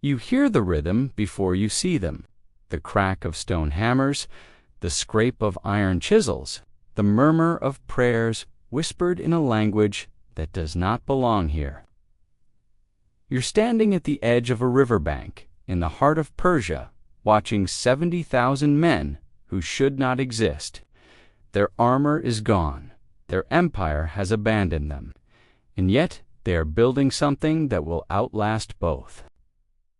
You hear the rhythm before you see them, the crack of stone hammers, the scrape of iron chisels, the murmur of prayers whispered in a language that does not belong here. You're standing at the edge of a riverbank in the heart of Persia, watching 70,000 men who should not exist. Their armor is gone. Their empire has abandoned them. And yet they are building something that will outlast both.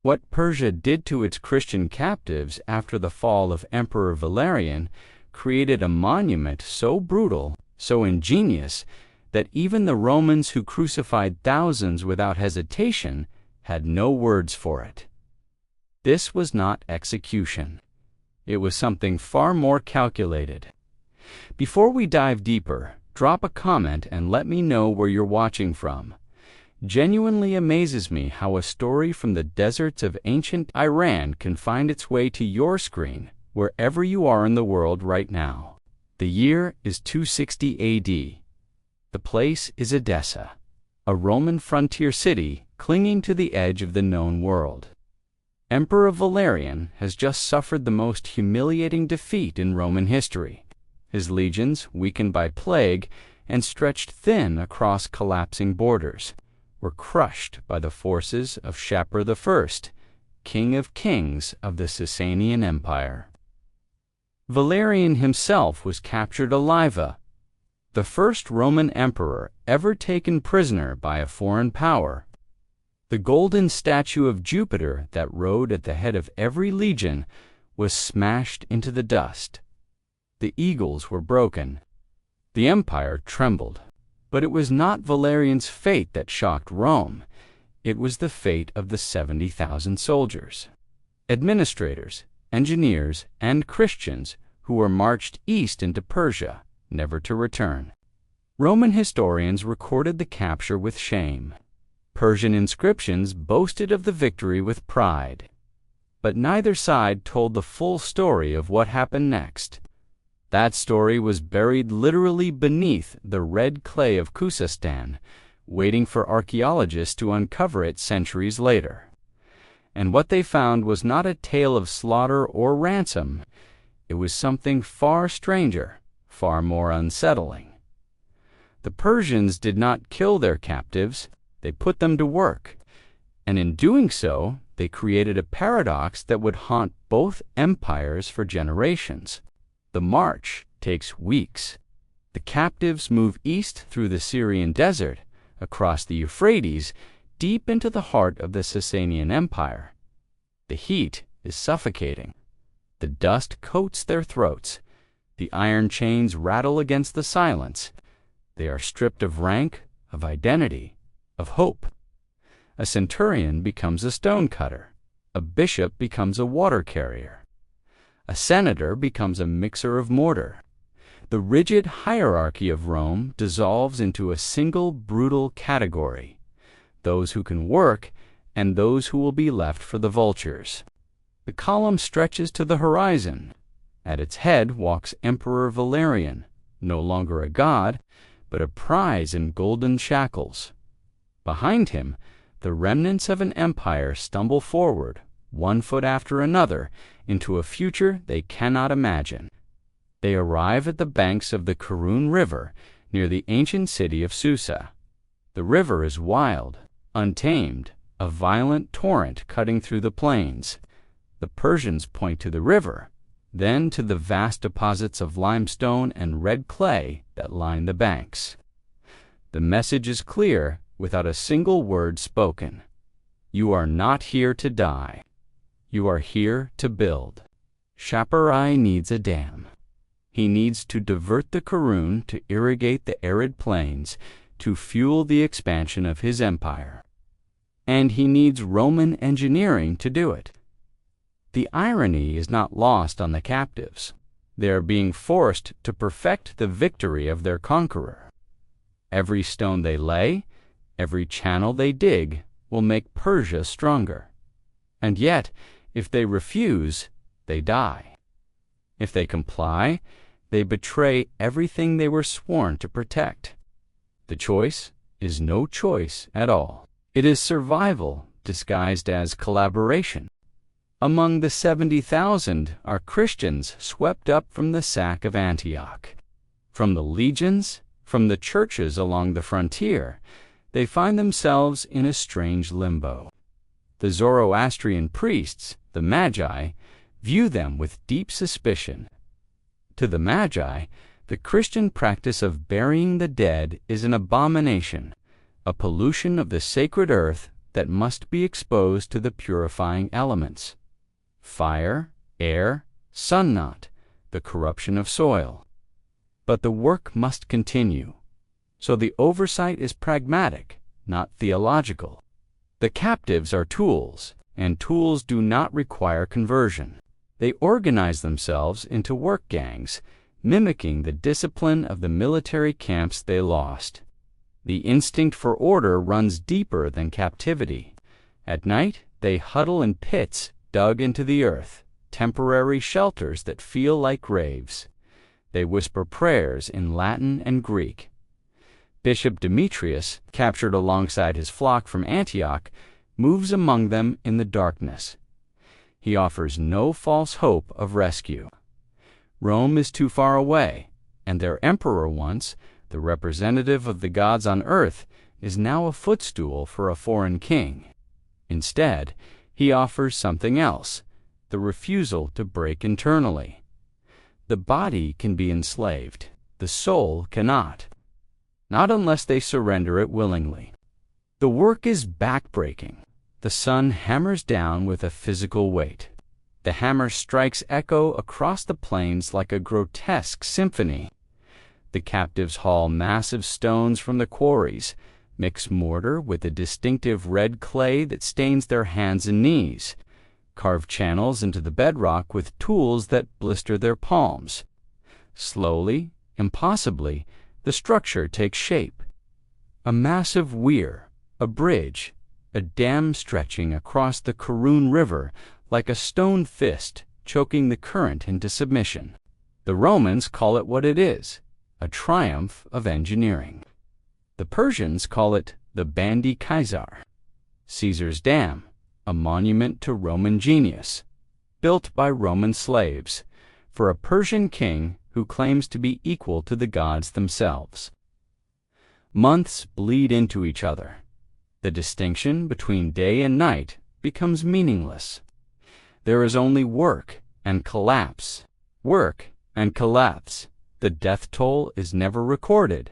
What Persia did to its Christian captives after the fall of Emperor Valerian created a monument so brutal, so ingenious, that even the Romans who crucified thousands without hesitation had no words for it. This was not execution. It was something far more calculated. Before we dive deeper, drop a comment and let me know where you're watching from. Genuinely amazes me how a story from the deserts of ancient Iran can find its way to your screen wherever you are in the world right now. The year is 260 AD. The place is Edessa, a Roman frontier city clinging to the edge of the known world. Emperor Valerian has just suffered the most humiliating defeat in Roman history. His legions, weakened by plague and stretched thin across collapsing borders, were crushed by the forces of Shapur I, King of Kings of the Sasanian Empire. Valerian himself was captured alive, the first Roman emperor ever taken prisoner by a foreign power. The golden statue of Jupiter that rode at the head of every legion was smashed into the dust. The eagles were broken. The empire trembled. But it was not Valerian's fate that shocked Rome. It was the fate of the 70,000 soldiers, administrators, engineers, and Christians who were marched east into Persia, never to return. Roman historians recorded the capture with shame. Persian inscriptions boasted of the victory with pride. But neither side told the full story of what happened next. That story was buried literally beneath the red clay of Khuzestan, waiting for archaeologists to uncover it centuries later. And what they found was not a tale of slaughter or ransom. It was something far stranger, far more unsettling. The Persians did not kill their captives, they put them to work. And in doing so, they created a paradox that would haunt both empires for generations. The march takes weeks. The captives move east through the Syrian desert, across the Euphrates, deep into the heart of the Sasanian Empire. The heat is suffocating. The dust coats their throats. The iron chains rattle against the silence. They are stripped of rank, of identity, of hope. A centurion becomes a stonecutter. A bishop becomes a water carrier. A senator becomes a mixer of mortar. The rigid hierarchy of Rome dissolves into a single brutal category: those who can work and those who will be left for the vultures. The column stretches to the horizon. At its head walks Emperor Valerian, no longer a god, but a prize in golden shackles. Behind him, the remnants of an empire stumble forward, one foot after another, into a future they cannot imagine. They arrive at the banks of the Karun River, near the ancient city of Susa. The river is wild, untamed, a violent torrent cutting through the plains. The Persians point to the river, then to the vast deposits of limestone and red clay that line the banks. The message is clear, without a single word spoken. You are not here to die. You are here to build. Shapur I needs a dam. He needs to divert the Karun to irrigate the arid plains, to fuel the expansion of his empire. And he needs Roman engineering to do it. The irony is not lost on the captives. They are being forced to perfect the victory of their conqueror. Every stone they lay, every channel they dig, will make Persia stronger. And yet, if they refuse, they die. If they comply, they betray everything they were sworn to protect. The choice is no choice at all. It is survival disguised as collaboration. Among the 70,000 are Christians swept up from the sack of Antioch. From the legions, from the churches along the frontier, they find themselves in a strange limbo. The Zoroastrian priests, the Magi, view them with deep suspicion. To the Magi, the Christian practice of burying the dead is an abomination, a pollution of the sacred earth that must be exposed to the purifying elements. Fire, air, sun knot, the corruption of soil. But the work must continue. So the oversight is pragmatic, not theological. The captives are tools, and tools do not require conversion. They organize themselves into work gangs, mimicking the discipline of the military camps they lost. The instinct for order runs deeper than captivity. At night, they huddle in pits dug into the earth, temporary shelters that feel like graves. They whisper prayers in Latin and Greek. Bishop Demetrius, captured alongside his flock from Antioch, moves among them in the darkness. He offers no false hope of rescue. Rome is too far away, and their emperor once, the representative of the gods on earth, is now a footstool for a foreign king. Instead, he offers something else, the refusal to break internally. The body can be enslaved, the soul cannot. Not unless they surrender it willingly. The work is backbreaking. The sun hammers down with a physical weight. The hammer strikes echo across the plains like a grotesque symphony. The captives haul massive stones from the quarries, mix mortar with the distinctive red clay that stains their hands and knees, carve channels into the bedrock with tools that blister their palms. Slowly, impossibly, the structure takes shape. A massive weir, a bridge, a dam stretching across the Karun River like a stone fist choking the current into submission. The Romans call it what it is, a triumph of engineering. The Persians call it the Bandi Kaisar, Caesar's Dam, a monument to Roman genius, built by Roman slaves, for a Persian king who claims to be equal to the gods themselves. Months bleed into each other. The distinction between day and night becomes meaningless. There is only work and collapse, work and collapse. The death toll is never recorded,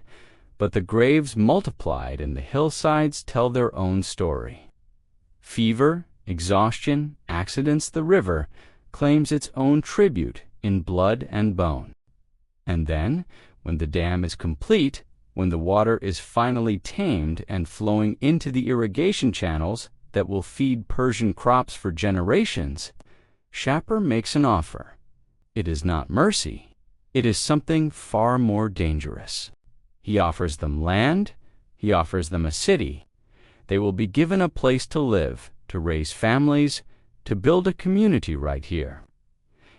but the graves multiplied and the hillsides tell their own story. Fever, exhaustion, accidents, the river claims its own tribute in blood and bone. And then, when the dam is complete, when the water is finally tamed and flowing into the irrigation channels that will feed Persian crops for generations, Shapur makes an offer. It is not mercy. It is something far more dangerous. He offers them land. He offers them a city. They will be given a place to live, to raise families, to build a community right here.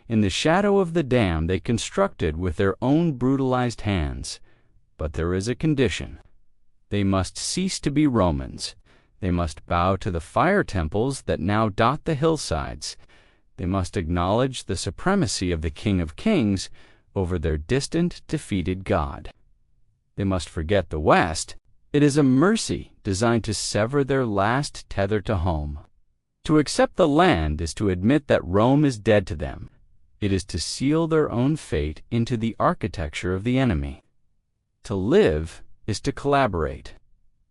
In the shadow of the dam they constructed with their own brutalized hands. But there is a condition. They must cease to be Romans. They must bow to the fire temples that now dot the hillsides. They must acknowledge the supremacy of the King of Kings over their distant, defeated God. They must forget the West. It is a mercy designed to sever their last tether to home. To accept the land is to admit that Rome is dead to them. It is to seal their own fate into the architecture of the enemy. To live is to collaborate.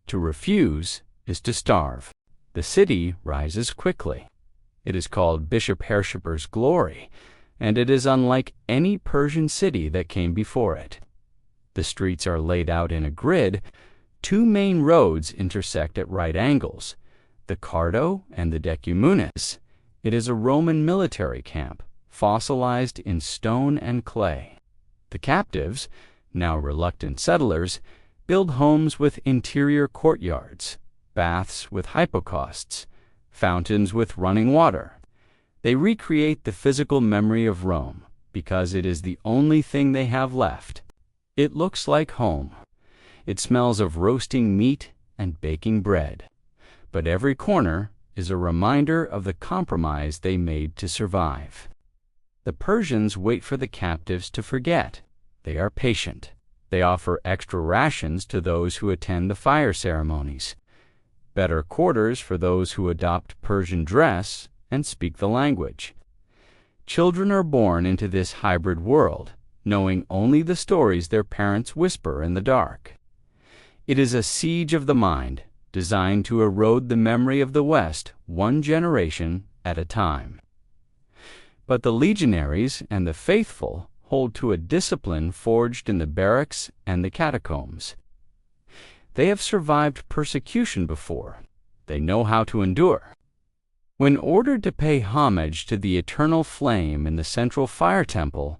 To refuse is to starve. The city rises quickly. It is called Bishop Shapur's glory, and it is unlike any Persian city that came before it. The streets are laid out in a grid. Two main roads intersect at right angles, the Cardo and the Decumanus. It is a Roman military camp, fossilized in stone and clay. The captives, now reluctant settlers, build homes with interior courtyards, baths with hypocausts, fountains with running water. They recreate the physical memory of Rome because it is the only thing they have left. It looks like home. It smells of roasting meat and baking bread. But every corner is a reminder of the compromise they made to survive. The Persians wait for the captives to forget. They are patient. They offer extra rations to those who attend the fire ceremonies, better quarters for those who adopt Persian dress and speak the language. Children are born into this hybrid world, knowing only the stories their parents whisper in the dark. It is a siege of the mind, designed to erode the memory of the West one generation at a time. But the legionaries and the faithful hold to a discipline forged in the barracks and the catacombs. They have survived persecution before. They know how to endure. When ordered to pay homage to the eternal flame in the central fire temple,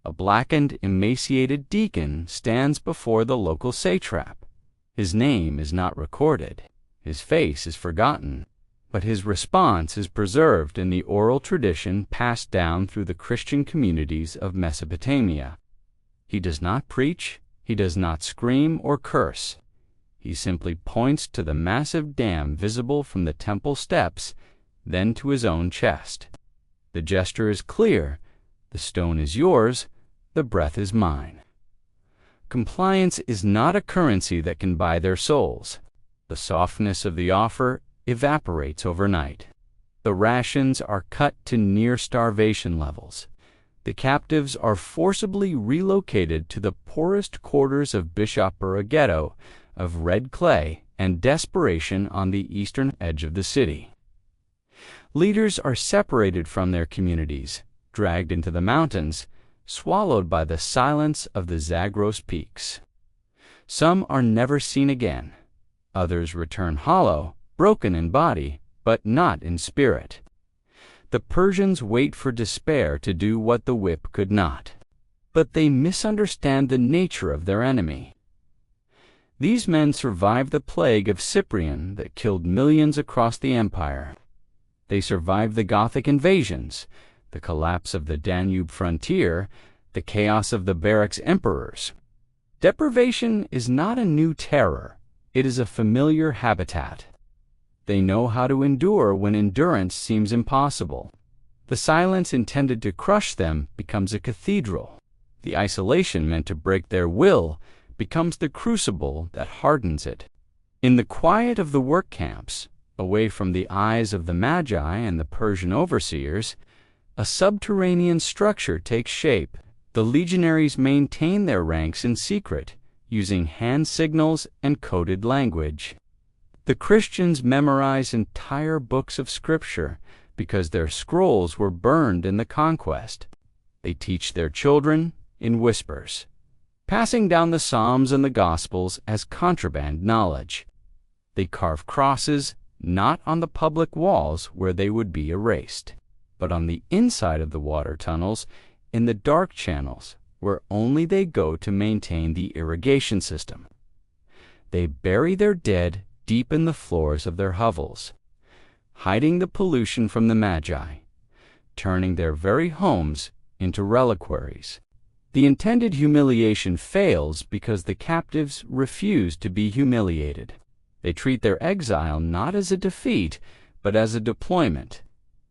a blackened, emaciated deacon stands before the local satrap. His name is not recorded. His face is forgotten. But his response is preserved in the oral tradition passed down through the Christian communities of Mesopotamia. He does not preach, he does not scream or curse. He simply points to the massive dam visible from the temple steps, then to his own chest. The gesture is clear. The stone is yours, the breath is mine. Compliance is not a currency that can buy their souls. The softness of the offer evaporates overnight. The rations are cut to near starvation levels. The captives are forcibly relocated to the poorest quarters of Bishopura ghetto of red clay and desperation on the eastern edge of the city. Leaders are separated from their communities, dragged into the mountains, swallowed by the silence of the Zagros peaks. Some are never seen again. Others return hollow, broken in body, but not in spirit. The Persians wait for despair to do what the whip could not. But they misunderstand the nature of their enemy. These men survived the plague of Cyprian that killed millions across the empire. They survived the Gothic invasions, the collapse of the Danube frontier, the chaos of the barracks emperors. Deprivation is not a new terror. It is a familiar habitat. They know how to endure when endurance seems impossible. The silence intended to crush them becomes a cathedral. The isolation meant to break their will becomes the crucible that hardens it. In the quiet of the work camps, away from the eyes of the Magi and the Persian overseers, a subterranean structure takes shape. The legionaries maintain their ranks in secret, using hand signals and coded language. The Christians memorize entire books of Scripture because their scrolls were burned in the conquest. They teach their children in whispers, passing down the Psalms and the Gospels as contraband knowledge. They carve crosses not on the public walls where they would be erased, but on the inside of the water tunnels in the dark channels where only they go to maintain the irrigation system. They bury their dead deep in the floors of their hovels, hiding the pollution from the Magi, turning their very homes into reliquaries. The intended humiliation fails because the captives refuse to be humiliated. They treat their exile not as a defeat, but as a deployment.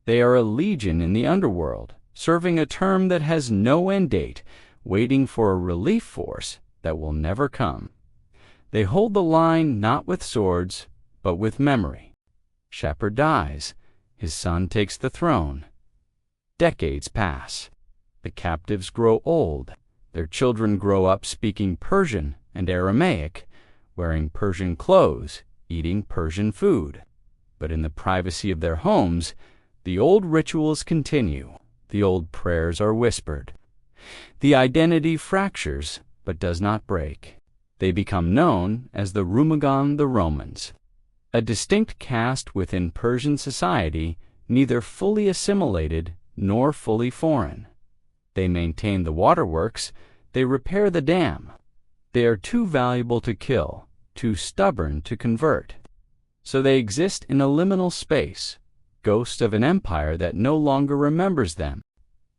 They are a legion in the underworld, serving a term that has no end date, waiting for a relief force that will never come. They hold the line not with swords, but with memory. Shepherd dies. His son takes the throne. Decades pass. The captives grow old. Their children grow up speaking Persian and Aramaic, wearing Persian clothes, eating Persian food. But in the privacy of their homes, the old rituals continue. The old prayers are whispered. The identity fractures, but does not break. They become known as the Rumagan the Romans, a distinct caste within Persian society, neither fully assimilated nor fully foreign. They maintain the waterworks, they repair the dam. They are too valuable to kill, too stubborn to convert. So they exist in a liminal space, ghosts of an empire that no longer remembers them.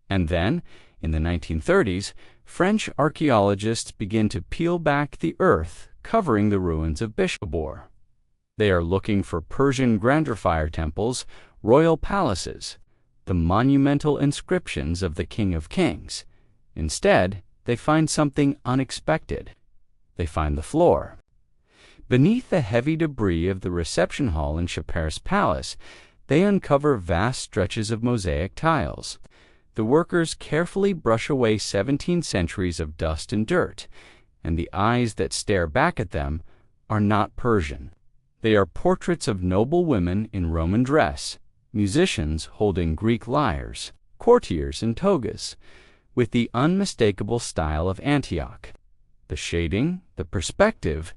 And then, in the 1930s, French archaeologists begin to peel back the earth covering the ruins of Bishopur. They are looking for Persian grandeur temples, royal palaces, the monumental inscriptions of the King of Kings. Instead, they find something unexpected. They find the floor. Beneath the heavy debris of the reception hall in Shaper's palace, they uncover vast stretches of mosaic tiles. The workers carefully brush away 17 centuries of dust and dirt, and the eyes that stare back at them are not Persian. They are portraits of noble women in Roman dress, musicians holding Greek lyres, courtiers in togas, with the unmistakable style of Antioch. The shading, the perspective,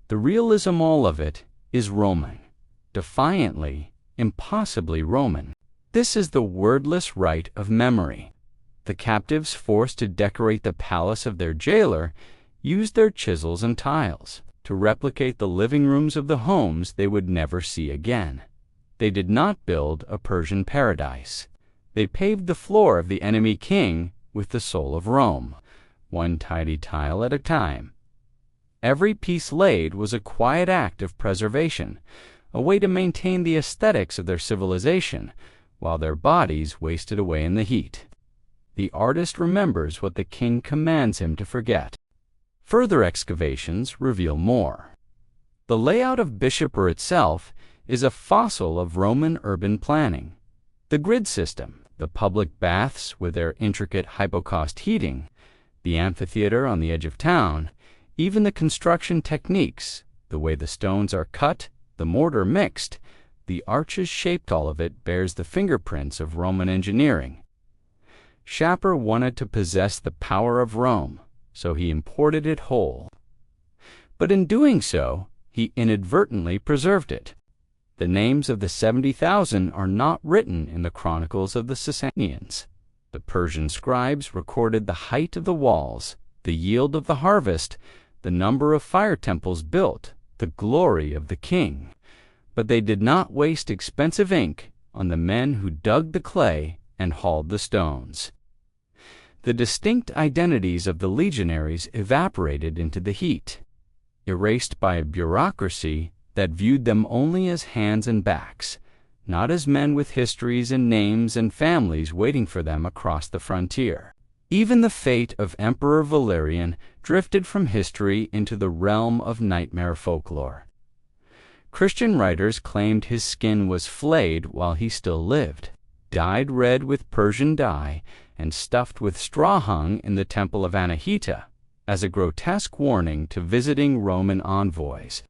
the realism, all of it is Roman, defiantly, impossibly Roman. This is the wordless rite of memory. The captives forced to decorate the palace of their jailer used their chisels and tiles to replicate the living rooms of the homes they would never see again. They did not build a Persian paradise. They paved the floor of the enemy king with the soul of Rome, one tidy tile at a time. Every piece laid was a quiet act of preservation, a way to maintain the aesthetics of their civilization, while their bodies wasted away in the heat. The artist remembers what the king commands him to forget. Further excavations reveal more. The layout of Bishopur itself is a fossil of Roman urban planning. The grid system, the public baths with their intricate hypocaust heating, the amphitheater on the edge of town, even the construction techniques, the way the stones are cut, the mortar mixed, the arches shaped, all of it bears the fingerprints of Roman engineering. Shaper wanted to possess the power of Rome, so he imported it whole. But in doing so, he inadvertently preserved it. The names of the 70,000 are not written in the chronicles of the Sasanians. The Persian scribes recorded the height of the walls, the yield of the harvest, the number of fire temples built, the glory of the king. But they did not waste expensive ink on the men who dug the clay and hauled the stones. The distinct identities of the legionaries evaporated into the heat, erased by a bureaucracy that viewed them only as hands and backs, not as men with histories and names and families waiting for them across the frontier. Even the fate of Emperor Valerian drifted from history into the realm of nightmare folklore. Christian writers claimed his skin was flayed while he still lived, dyed red with Persian dye, and stuffed with straw hung in the temple of Anahita as a grotesque warning to visiting Roman envoys.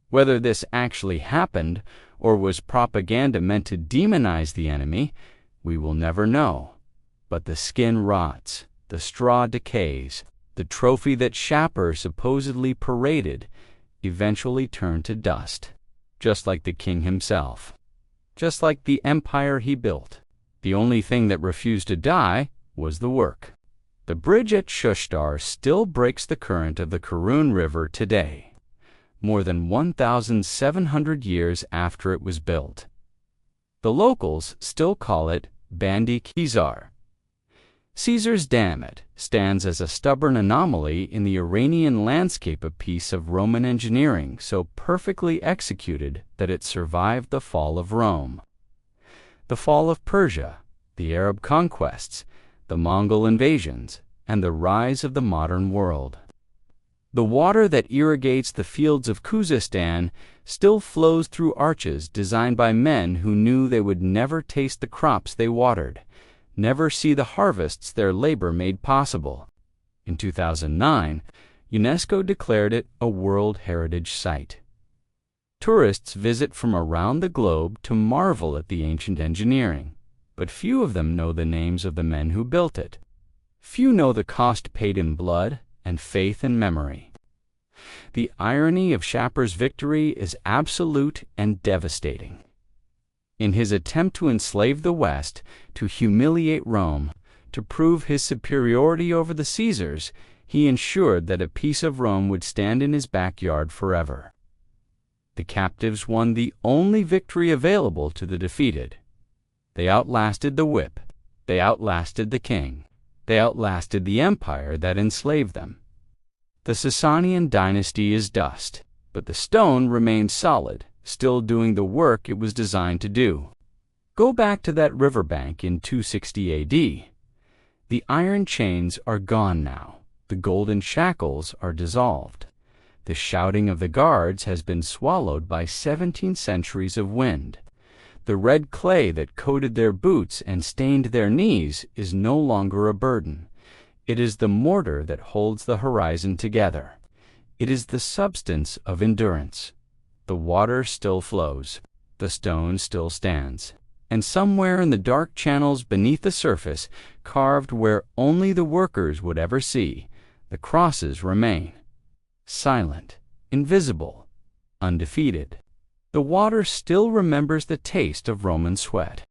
Whether this actually happened or was propaganda meant to demonize the enemy, we will never know. But the skin rots, the straw decays, the trophy that Shaper supposedly paraded eventually turned to dust, just like the king himself, just like the empire he built. The only thing that refused to die was the work. The bridge at Shushtar still breaks the current of the Karun River today, more than 1,700 years after it was built. The locals still call it Bandi Khizar. Caesar's Dam stands as a stubborn anomaly in the Iranian landscape, a piece of Roman engineering so perfectly executed that it survived the fall of Rome, the fall of Persia, the Arab conquests, the Mongol invasions, and the rise of the modern world. The water that irrigates the fields of Khuzestan still flows through arches designed by men who knew they would never taste the crops they watered, never see the harvests their labor made possible. In 2009, UNESCO declared it a World Heritage Site. Tourists visit from around the globe to marvel at the ancient engineering, but few of them know the names of the men who built it. Few know the cost paid in blood and faith and memory. The irony of Shaper's victory is absolute and devastating. In his attempt to enslave the West, to humiliate Rome, to prove his superiority over the Caesars, he ensured that a piece of Rome would stand in his backyard forever. The captives won the only victory available to the defeated. They outlasted the whip. They outlasted the king. They outlasted the empire that enslaved them. The Sasanian dynasty is dust, but the stone remains solid, still doing the work it was designed to do. Go back to that riverbank in 260 AD. The iron chains are gone now. The golden shackles are dissolved. The shouting of the guards has been swallowed by 17 centuries of wind. The red clay that coated their boots and stained their knees is no longer a burden. It is the mortar that holds the horizon together. It is the substance of endurance. The water still flows. The stone still stands. And somewhere in the dark channels beneath the surface, carved where only the workers would ever see, the crosses remain. Silent, invisible, undefeated. The water still remembers the taste of Roman sweat.